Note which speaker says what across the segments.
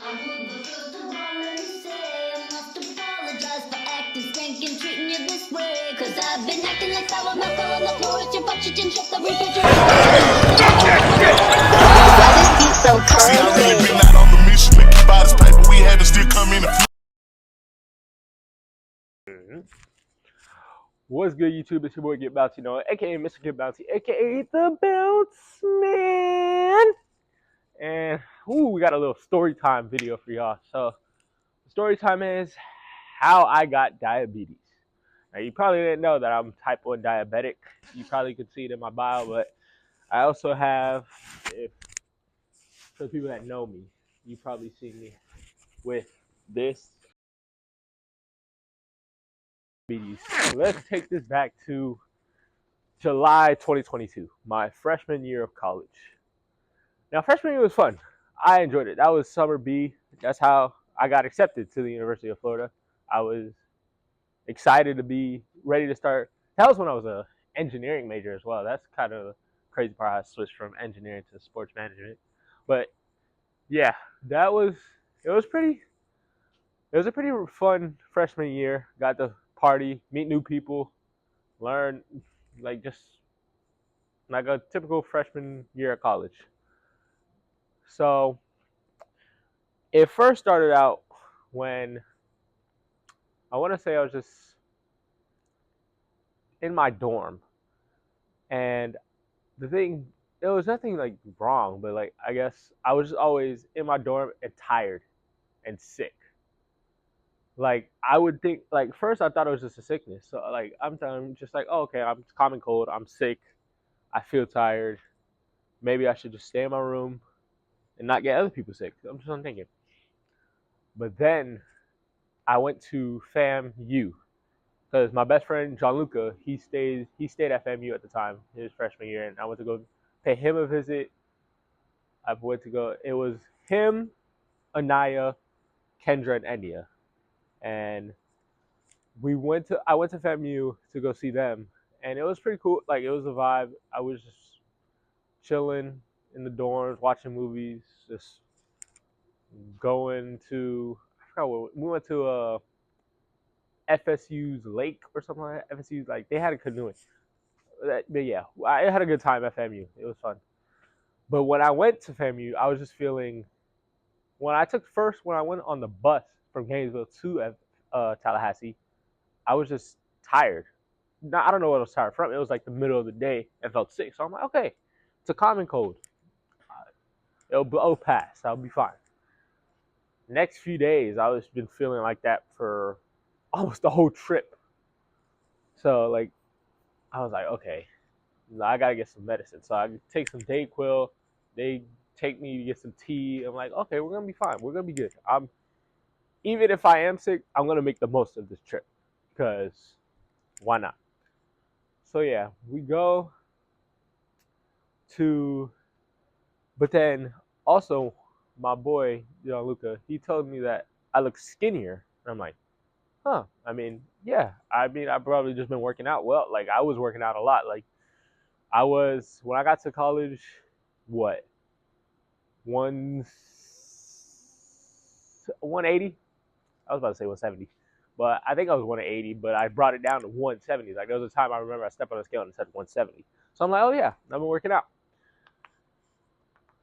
Speaker 1: I would go first of all, let me say I must apologize for acting stank and treating you this way. Cause I've been acting like I was not fell on the floor. It's your fault you didn't shut the refrigerator. Why this beat so
Speaker 2: See, I really
Speaker 1: crazy?
Speaker 2: been out on the mission to keep out his paper. We had to still come in.
Speaker 3: What's good, YouTube? It's your boy GetBouncyNoah, aka Mr. GetBouncy, aka the Bounce Man. And we got a little story time video for y'all. So the story time is how I got diabetes. Now you probably didn't know that I'm type 1 diabetic. You probably could see it in my bio, but I also have, if for the people that know me, you probably see me with this diabetes. So let's take this back to July 2022, my freshman year of college. Now, freshman year was fun. I enjoyed it. That was summer B. That's how I got accepted to the University of Florida. I was excited to be ready to start. That was when I was a engineering major as well. That's kind of the crazy part. I switched from engineering to sports management. But yeah, that was it was pretty. It was a pretty fun freshman year. Got to party, meet new people, learn like just like a typical freshman year of college. So it first started out when I want to say I was just in my dorm, and the thing, there was nothing like wrong, but like I guess I was just always in my dorm and tired and sick. Like I would think, like first I thought it was just a sickness. So like I'm just like, oh, okay, I'm common cold, I'm sick, I feel tired. Maybe I should just stay in my room and not get other people sick. I'm just thinking. But then I went to FAMU because my best friend Gianluca, he stayed at FAMU at the time, his freshman year, and I went to go pay him a visit. I went to go. It was him, Anaya, Kendra, and Enya, and I went to FAMU to go see them, and it was pretty cool. Like it was a vibe. I was just chilling in the dorms, watching movies, just going to. I forgot what we went to. FSU's lake or something like that. FSU's like they had a canoeing. But yeah, I had a good time at FAMU. It was fun. But when I went to FAMU, I was just feeling. When I went on the bus from Gainesville to Tallahassee, I was just tired. Now, I don't know what I was tired from. It was like the middle of the day and felt sick. So I'm like, okay, it's a common cold. It'll pass. I'll be fine. Next few days, I was been feeling like that for almost the whole trip. So like, I was like, okay, I gotta get some medicine. So I take some Dayquil. They take me to get some tea. I'm like, okay, we're gonna be fine. We're gonna be good. Even if I am sick, I'm gonna make the most of this trip because why not? So yeah, we go to, but then also my boy Gianluca, he told me that I look skinnier. And I'm like, huh? I mean, yeah. I mean, I've probably just been working out. Well, like I was working out a lot. Like I was when I got to college. What? 180. I was about to say 170, but I think I was 180. But I brought it down to 170. Like there was a time I remember I stepped on the scale and it said 170. So I'm like, oh yeah, I've been working out.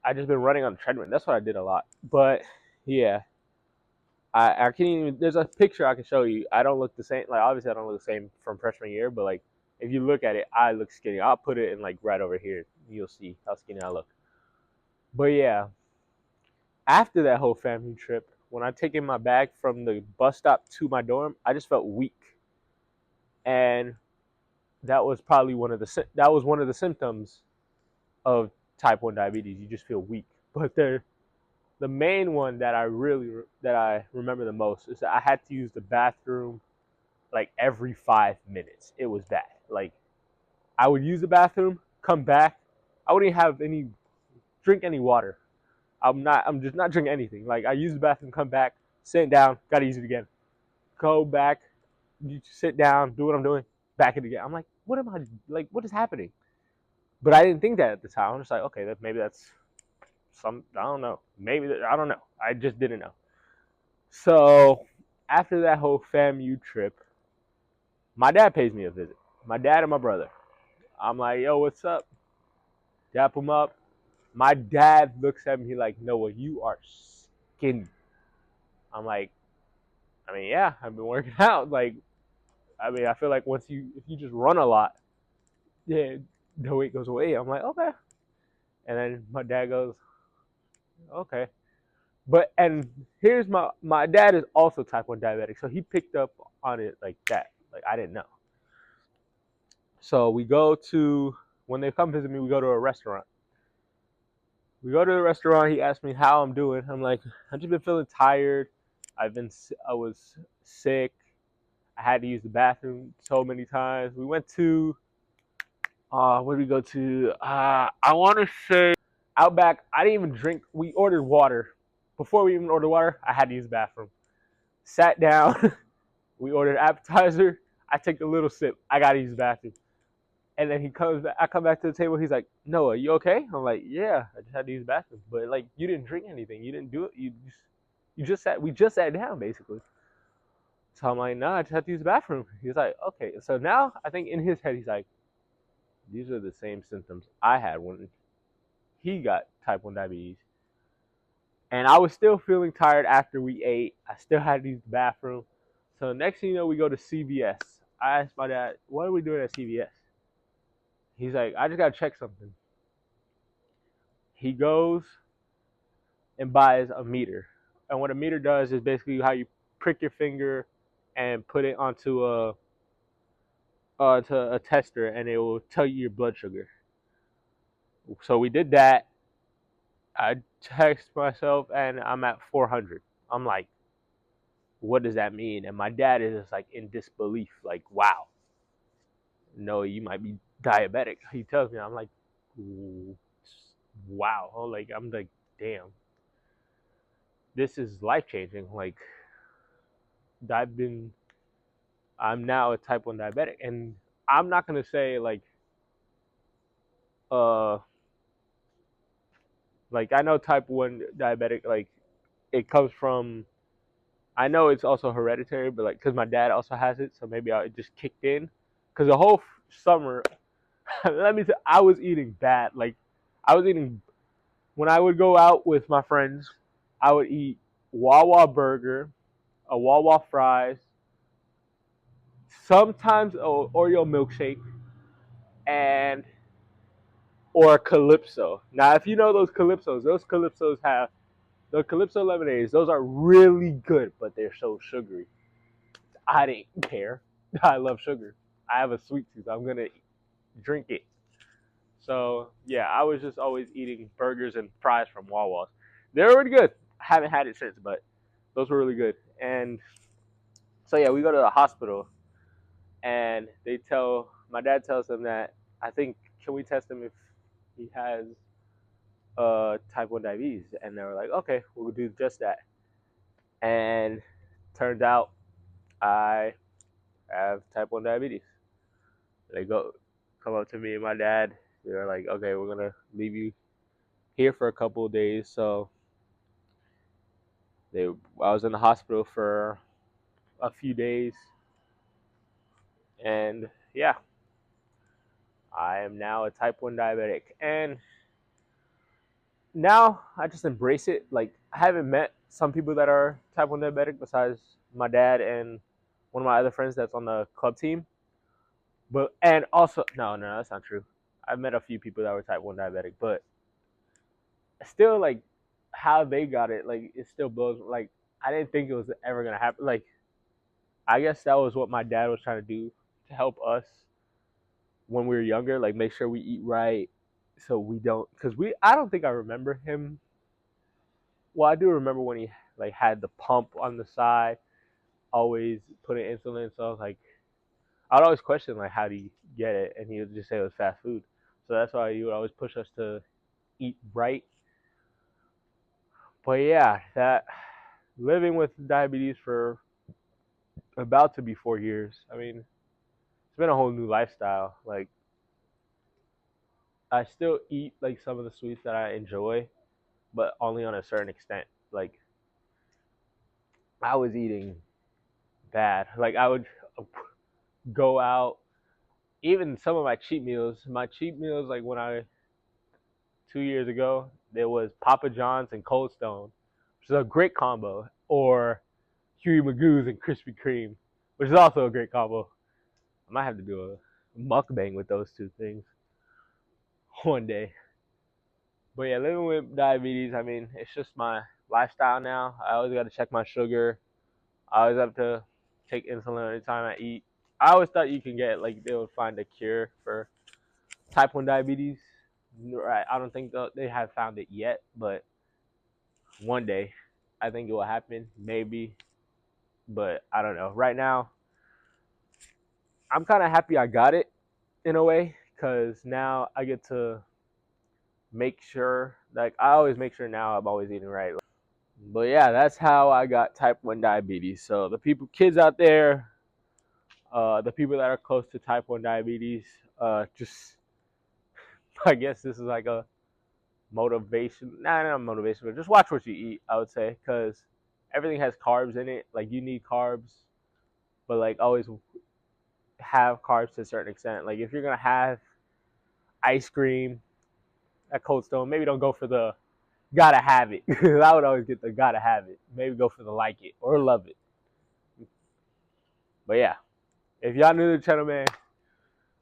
Speaker 3: I just been running on the treadmill. That's what I did a lot. But yeah, I can't even. There's a picture I can show you. I don't look the same. Like obviously I don't look the same from freshman year, but like if you look at it, I look skinny. I'll put it in like right over here. You'll see how skinny I look. But yeah, after that whole family trip, when I taken my bag from the bus stop to my dorm, I just felt weak, and that was probably one of the symptoms of type 1 diabetes. You just feel weak. But the main one that I remember the most is that I had to use the bathroom like every 5 minutes. It was bad. Like I would use the bathroom, come back, I wouldn't have any drink any water. I'm just not drinking anything. Like I use the bathroom, come back, sit down, gotta use it again. Go back, you sit down, do what I'm doing, back it again. I'm like, what am I like? What is happening? But I didn't think that at the time. I'm just like, okay, maybe that's I don't know. Maybe I don't know. I just didn't know. So after that whole FAMU trip, my dad pays me a visit. My dad and my brother. I'm like, yo, what's up? Dap him up. My dad looks at me like, Noah, you are skinny. I'm like, I mean, yeah, I've been working out. Like, I mean, I feel like if you just run a lot, yeah, the weight goes away. I'm like, okay. And then my dad goes, okay. And here's my dad is also type 1 diabetic, so he picked up on it like that. Like I didn't know. So when they come visit me, we go to a restaurant. We go to the restaurant. He asked me how I'm doing. I'm like, I've just been feeling tired. I was sick. I had to use the bathroom so many times. We went to where did we go to? I want to say Outback. I didn't even drink. We ordered water. Before we even ordered water, I had to use the bathroom. Sat down. We ordered appetizer. I take a little sip. I gotta use the bathroom. And then he comes back. I come back to the table. He's like, Noah, you okay? I'm like, yeah, I just had to use the bathroom. But like, you didn't drink anything. You didn't do it. You just sat. We just sat down basically. So I'm like, nah, I just had to use the bathroom. He's like, okay. So now I think in his head he's like, these are the same symptoms I had when he got type 1 diabetes. And I was still feeling tired after we ate. I still had to use the bathroom. So next thing you know, we go to CVS. I asked my dad, what are we doing at CVS? He's like, I just got to check something. He goes and buys a meter. And what a meter does is basically how you prick your finger and put it onto a tester, and it will tell you your blood sugar. So we did that. I text myself, and I'm at 400. I'm like, what does that mean? And my dad is just like in disbelief, like, wow, no, you might be diabetic. He tells me, I'm like, wow. I'm like, damn, this is life changing. Like, I'm now a type 1 diabetic, and I'm not gonna say uh, like I know type 1 diabetic, like it comes from. I know it's also hereditary, but like, cause my dad also has it, so maybe it just kicked in. Cause the whole summer, let me say, I was eating bad. Like, I was eating when I would go out with my friends. I would eat Wawa burger, a Wawa fries, sometimes a Oreo milkshake, and or Calypso. Now, if you know those Calypsos have the Calypso lemonades. Those are really good, but they're so sugary. I didn't care. I love sugar. I have a sweet tooth. I'm gonna drink it. So yeah, I was just always eating burgers and fries from Wawa's. They're really good. I haven't had it since, but those were really good. And so yeah, we go to the hospital, and my dad tells them that I think, can we test him if he has type 1 diabetes? And they were like, okay, we'll do just that. And turns out I have type 1 diabetes. They come up to me and my dad. They're like, okay, we're gonna leave you here for a couple of days. So I was in the hospital for a few days, and yeah, I am now a type 1 diabetic, and now I just embrace it. Like, I haven't met some people that are type 1 diabetic besides my dad and one of my other friends that's on the club team. But and also no, that's not true. I've met a few people that were type 1 diabetic, but still, like, how they got it, like, it still blows. Like, I didn't think it was ever gonna happen. Like, I guess that was what my dad was trying to do to help us when we were younger, like make sure we eat right, so we don't. Because I don't think I remember him. Well, I do remember when he like had the pump on the side, always putting insulin. So I was like, I'd always question like, how do you get it? And he would just say it was fast food. So that's why he would always push us to eat right. But yeah, that living with diabetes for about to be 4 years. I mean, it's been a whole new lifestyle. Like, I still eat like some of the sweets that I enjoy, but only on a certain extent. Like, I was eating bad. Like, I would go out, even some of my cheat meals. My cheat meals, like 2 years ago, there was Papa John's and Cold Stone, which is a great combo, or Huey Magoo's and Krispy Kreme, which is also a great combo. I might have to do a mukbang with those two things one day. But yeah, living with diabetes, I mean, it's just my lifestyle now. I always got to check my sugar. I always have to take insulin every time I eat. I always thought you can get, like, they would find a cure for type 1 diabetes. Right, I don't think they have found it yet, but one day I think it will happen, maybe. But I don't know. Right now, I'm kind of happy I got it in a way, because now I get to make sure, like, I always make sure now I'm always eating right. But yeah, that's how I got type 1 diabetes. So the kids out there, the people that are close to type 1 diabetes, just, I guess this is like a motivation. Nah, not motivation, but just watch what you eat, I would say, because everything has carbs in it. Like, you need carbs, but like, always have carbs to a certain extent. Like, if you're gonna have ice cream at Cold Stone, maybe don't go for the gotta have it. I would always get the gotta have it. Maybe go for the like it or love it. But yeah, if y'all new to the channel, man,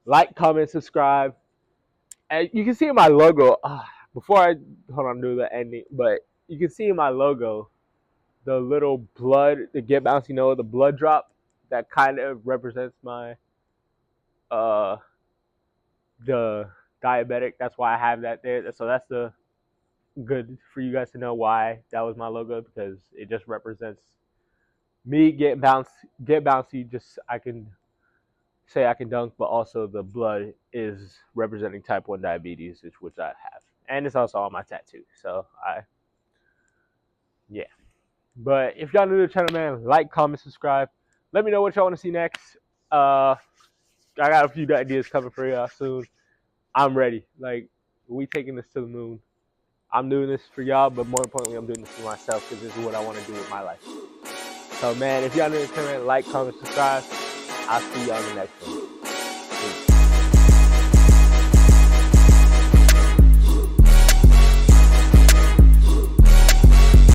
Speaker 3: like, comment, subscribe. And you can see in my logo, before I do the ending, but you can see in my logo the little blood, the GetBouncyNoah, the blood drop that kind of represents my the diabetic. That's why I have that there. So that's the good for you guys to know why that was my logo, because it just represents me get bouncy. Just, I can say I can dunk, but also the blood is representing type 1 diabetes, which I have, and it's also on my tattoo. So yeah. But if y'all new to the channel, man, like, comment, subscribe. Let me know what y'all want to see next. I got a few ideas coming for y'all soon. I'm ready. Like, we taking this to the moon. I'm doing this for y'all, but more importantly, I'm doing this for myself, because this is what I want to do with my life. So, man, if y'all new to the channel, like, comment, subscribe. I'll see y'all in the next one.